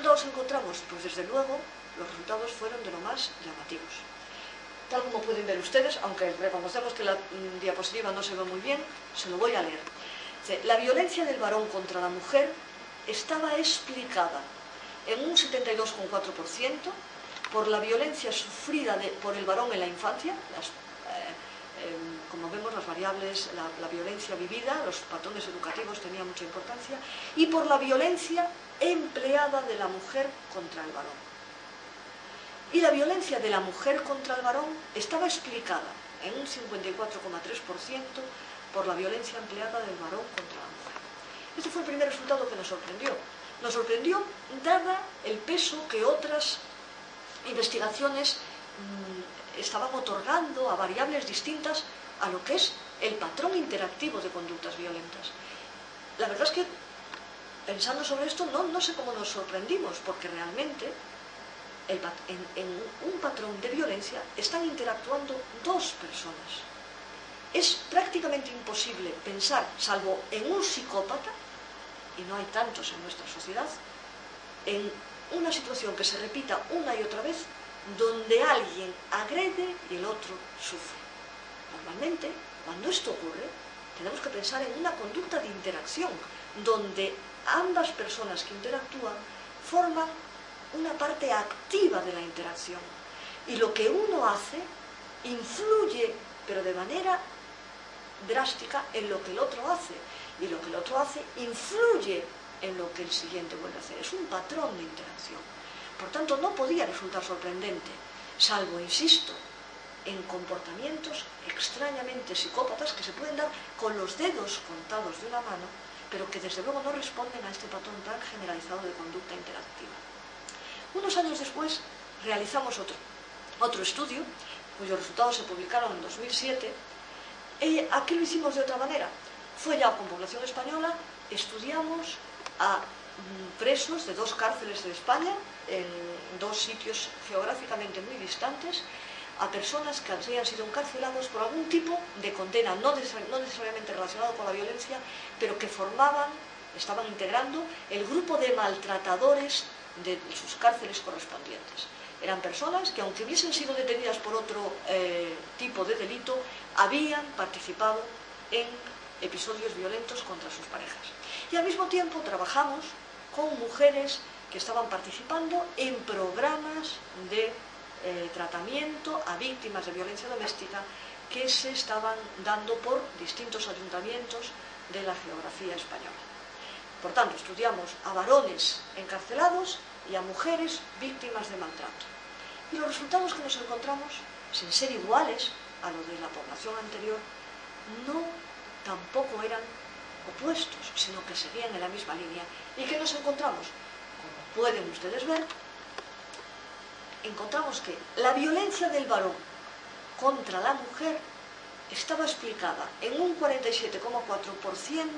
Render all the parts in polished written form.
resultados encontramos? Pues desde luego los resultados fueron de lo más llamativos. Tal como pueden ver ustedes, aunque reconocemos que la diapositiva no se ve muy bien, se lo voy a leer. La violencia del varón contra la mujer estaba explicada en un 72,4% por la violencia sufrida por el varón en la infancia, como vemos las variables, la violencia vivida, los patrones educativos tenían mucha importancia, y por la violencia empleada de la mujer contra el varón. Y la violencia de la mujer contra el varón estaba explicada en un 54,3% por la violencia empleada del varón contra la mujer. Este fue el primer resultado que nos sorprendió. Nos sorprendió dada el peso que otras investigaciones estaban otorgando a variables distintas a lo que es el patrón interactivo de conductas violentas. La verdad es que, pensando sobre esto, no sé cómo nos sorprendimos, porque realmente en un patrón de violencia están interactuando dos personas. Es prácticamente imposible pensar, salvo en un psicópata, y no hay tantos en nuestra sociedad, en una situación que se repita una y otra vez, donde alguien agrede y el otro sufre. Normalmente, cuando esto ocurre, tenemos que pensar en una conducta de interacción, donde ambas personas que interactúan forman una parte activa de la interacción. Y lo que uno hace influye, pero de manera drástica, en lo que el otro hace. Y lo que el otro hace influye en lo que el siguiente vuelve a hacer. Es un patrón de interacción. Por tanto, no podía resultar sorprendente, salvo, insisto, en comportamientos extrañamente psicópatas que se pueden dar con los dedos contados de una mano, pero que desde luego no responden a este patrón tan generalizado de conducta interactiva. Unos años después realizamos otro estudio, cuyos resultados se publicaron en 2007. Aquí lo hicimos de otra manera. Fue ya con población española, estudiamos a presos de dos cárceles de España, en dos sitios geográficamente muy distantes, a personas que habían sido encarcelados por algún tipo de condena, no necesariamente relacionado con la violencia, pero que estaban integrando el grupo de maltratadores de sus cárceles correspondientes. Eran personas que, aunque hubiesen sido detenidas por otro tipo de delito, habían participado en episodios violentos contra sus parejas. Y al mismo tiempo trabajamos con mujeres que estaban participando en programas de tratamiento a víctimas de violencia doméstica que se estaban dando por distintos ayuntamientos de la geografía española. Por tanto, estudiamos a varones encarcelados y a mujeres víctimas de maltrato. Y los resultados que nos encontramos, sin ser iguales a los de la población anterior, tampoco eran opuestos, sino que seguían en la misma línea. ¿Y qué nos encontramos? Como pueden ustedes ver, encontramos que la violencia del varón contra la mujer estaba explicada en un 47,4%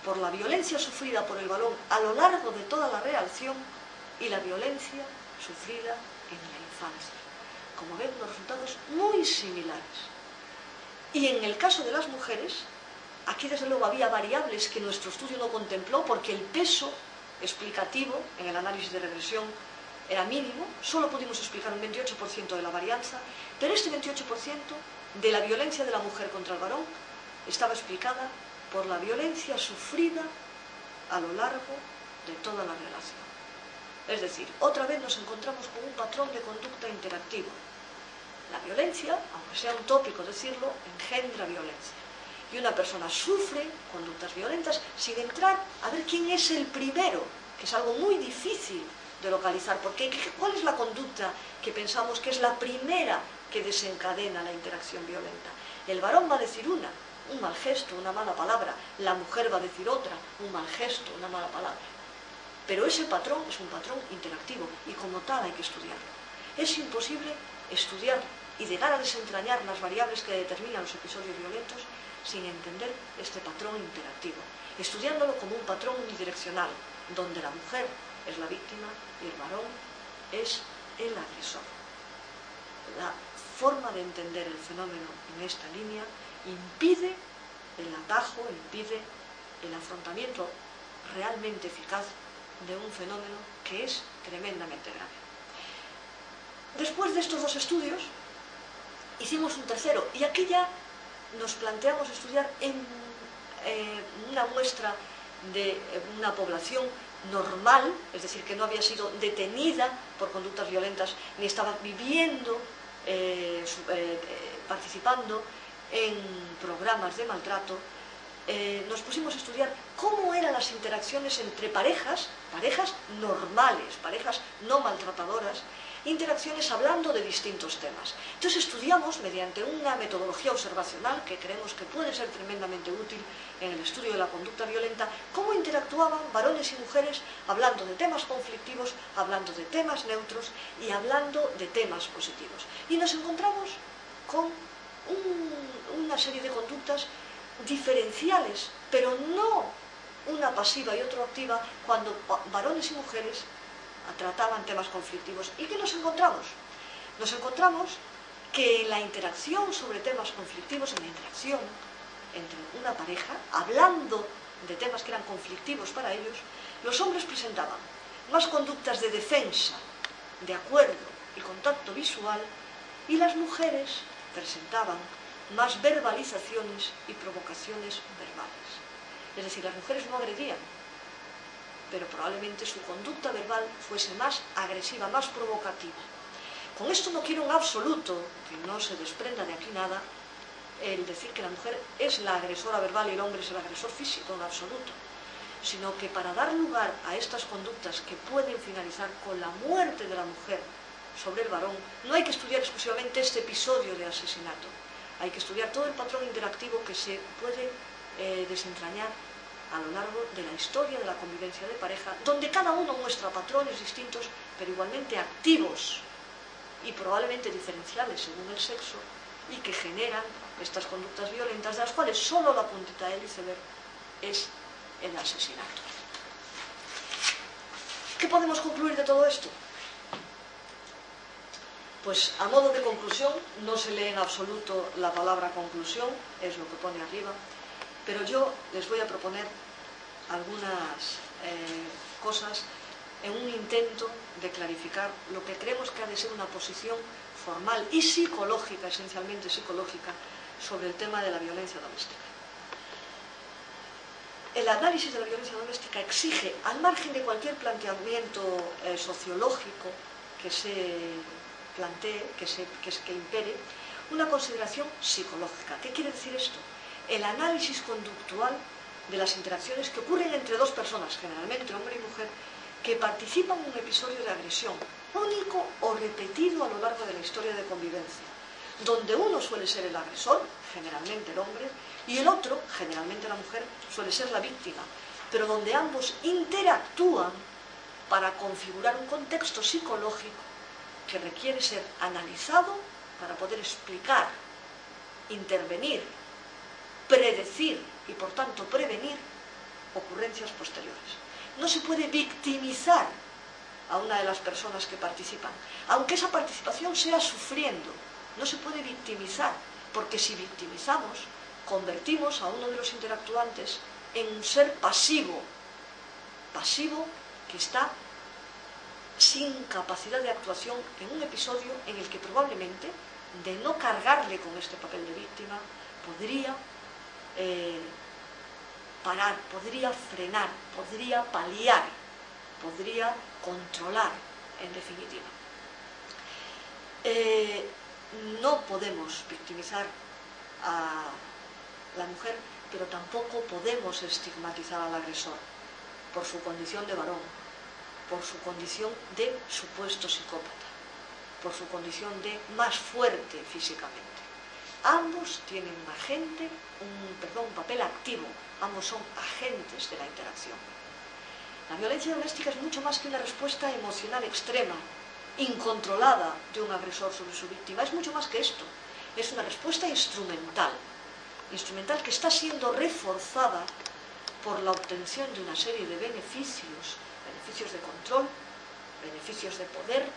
por la violencia sufrida por el varón a lo largo de toda la relación y la violencia sufrida en la infancia. Como ven, los resultados muy similares. Y en el caso de las mujeres, aquí desde luego había variables que nuestro estudio no contempló, porque el peso explicativo en el análisis de regresión era mínimo, solo pudimos explicar un 28% de la varianza, pero este 28% de la violencia de la mujer contra el varón estaba explicada por la violencia sufrida a lo largo de toda la relación. Es decir, otra vez nos encontramos con un patrón de conducta interactivo. La violencia, aunque sea un tópico decirlo, engendra violencia. Y una persona sufre conductas violentas sin entrar a ver quién es el primero, que es algo muy difícil de localizar, porque ¿cuál es la conducta que pensamos que es la primera que desencadena la interacción violenta? El varón va a decir un mal gesto, una mala palabra, la mujer va a decir otra, un mal gesto, una mala palabra. Pero ese patrón es un patrón interactivo y como tal hay que estudiarlo. Es imposible estudiar y llegar a desentrañar las variables que determinan los episodios violentos sin entender este patrón interactivo, estudiándolo como un patrón unidireccional, donde la mujer es la víctima y el varón es el agresor. La forma de entender el fenómeno en esta línea impide el atajo, impide el afrontamiento realmente eficaz de un fenómeno que es tremendamente grave. Después de estos dos estudios, hicimos un tercero, y aquí ya nos planteamos estudiar en una muestra de una población normal, es decir, que no había sido detenida por conductas violentas, ni estaba viviendo, participando en programas de maltrato. Nos pusimos a estudiar cómo eran las interacciones entre parejas normales, parejas no maltratadoras, interacciones hablando de distintos temas. Entonces estudiamos, mediante una metodología observacional que creemos que puede ser tremendamente útil en el estudio de la conducta violenta, cómo interactuaban varones y mujeres hablando de temas conflictivos, hablando de temas neutros y hablando de temas positivos. Y nos encontramos con una serie de conductas diferenciales, pero no una pasiva y otra activa, cuando varones y mujeres trataban temas conflictivos. ¿Y qué nos encontramos? Nos encontramos que en la interacción sobre temas conflictivos, en la interacción entre una pareja, hablando de temas que eran conflictivos para ellos, los hombres presentaban más conductas de defensa, de acuerdo y contacto visual, y las mujeres presentaban más verbalizaciones y provocaciones verbales. Es decir, las mujeres no agredían, pero probablemente su conducta verbal fuese más agresiva, más provocativa. Con esto no quiero en absoluto, que no se desprenda de aquí nada, el decir que la mujer es la agresora verbal y el hombre es el agresor físico, en absoluto, sino que para dar lugar a estas conductas que pueden finalizar con la muerte de la mujer sobre el varón, no hay que estudiar exclusivamente este episodio de asesinato, hay que estudiar todo el patrón interactivo que se puede desentrañar a lo largo de la historia de la convivencia de pareja, donde cada uno muestra patrones distintos, pero igualmente activos y probablemente diferenciales según el sexo, y que generan estas conductas violentas, de las cuales solo la puntita del iceberg es el asesinato. ¿Qué podemos concluir de todo esto? Pues a modo de conclusión, no se lee en absoluto la palabra conclusión, es lo que pone arriba, pero yo les voy a proponer algunas cosas en un intento de clarificar lo que creemos que ha de ser una posición formal y psicológica, esencialmente psicológica, sobre el tema de la violencia doméstica. El análisis de la violencia doméstica exige, al margen de cualquier planteamiento sociológico que se plantee, que impere, una consideración psicológica. ¿Qué quiere decir esto? El análisis conductual de las interacciones que ocurren entre dos personas, generalmente hombre y mujer, que participan en un episodio de agresión, único o repetido a lo largo de la historia de convivencia, donde uno suele ser el agresor, generalmente el hombre, y el otro, generalmente la mujer, suele ser la víctima, pero donde ambos interactúan para configurar un contexto psicológico que requiere ser analizado para poder explicar, intervenir, predecir y por tanto prevenir ocurrencias posteriores. No se puede victimizar a una de las personas que participan, aunque esa participación sea sufriendo. No se puede victimizar, porque si victimizamos, convertimos a uno de los interactuantes en un ser pasivo, que está sin capacidad de actuación en un episodio en el que probablemente, de no cargarle con este papel de víctima, podría parar, podría frenar, podría paliar, podría controlar, en definitiva. No podemos victimizar a la mujer, pero tampoco podemos estigmatizar al agresor por su condición de varón, por su condición de supuesto psicópata, por su condición de más fuerte físicamente. Ambos tienen un papel activo, ambos son agentes de la interacción. La violencia doméstica es mucho más que una respuesta emocional extrema, incontrolada de un agresor sobre su víctima, es mucho más que esto. Es una respuesta instrumental que está siendo reforzada por la obtención de una serie de beneficios de control, beneficios de poder,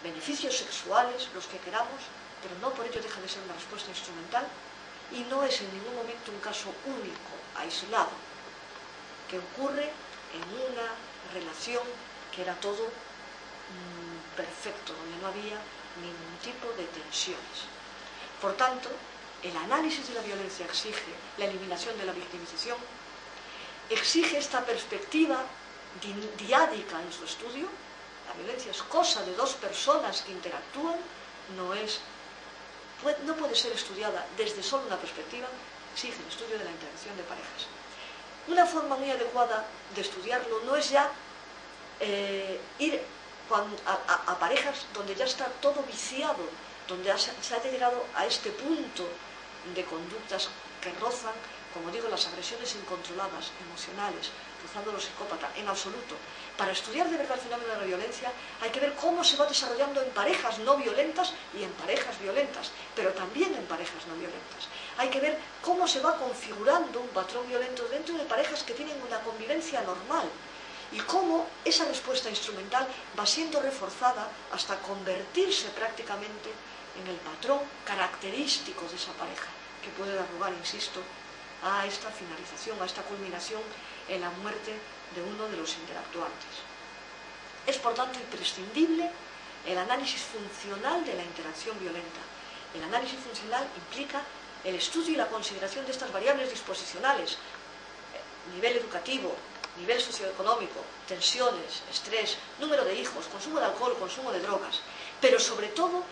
beneficios sexuales, los que queramos, pero no por ello deja de ser una respuesta instrumental y no es en ningún momento un caso único, aislado, que ocurre en una relación interacción, que era todo perfecto, donde no había ningún tipo de tensiones. Por tanto, el análisis de la violencia exige la eliminación de la victimización, exige esta perspectiva diádica en su estudio. La violencia es cosa de dos personas que interactúan, no puede ser estudiada desde solo una perspectiva, exige el estudio de la interacción de parejas. Una forma muy adecuada de estudiarlo no es ya ir a parejas donde ya está todo viciado, donde se ha llegado a este punto de conductas que rozan, como digo, las agresiones incontroladas, emocionales, rozando lo psicópata, en absoluto. Para estudiar de verdad el fenómeno de la violencia hay que ver cómo se va desarrollando en parejas no violentas y en parejas violentas, pero también en parejas no violentas. Hay que ver cómo se va configurando un patrón violento dentro de parejas que tienen una convivencia normal y cómo esa respuesta instrumental va siendo reforzada hasta convertirse prácticamente en el patrón característico de esa pareja, que puede dar lugar, insisto, a esta finalización, a esta culminación en la muerte de uno de los interactuantes. Es, por tanto, imprescindible el análisis funcional de la interacción violenta. El análisis funcional implica el estudio y la consideración de estas variables disposicionales: nivel educativo, nivel socioeconómico, tensiones, estrés, número de hijos, consumo de alcohol, consumo de drogas, pero sobre todo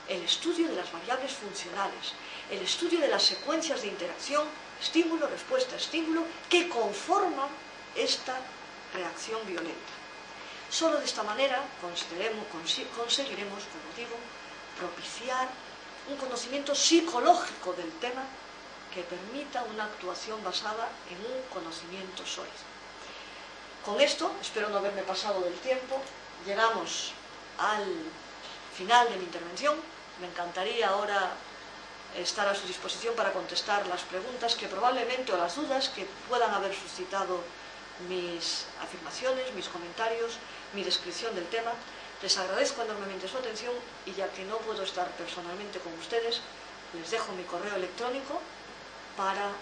el estudio de las variables funcionales, el estudio de las secuencias de interacción, estímulo, respuesta, estímulo, que conforman esta reacción violenta. Solo de esta manera conseguiremos, como digo, propiciar un conocimiento psicológico del tema que permita una actuación basada en un conocimiento sólido. Con esto, espero no haberme pasado del tiempo, llegamos al final de mi intervención. Me encantaría ahora estar a su disposición para contestar las preguntas que probablemente, o las dudas que puedan haber suscitado mis afirmaciones, mis comentarios, mi descripción del tema. Les agradezco enormemente su atención y, ya que no puedo estar personalmente con ustedes, les dejo mi correo electrónico para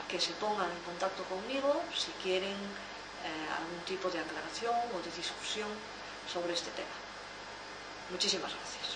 que se pongan en contacto conmigo si quieren algún tipo de aclaración o de discusión sobre este tema. Muchísimas gracias.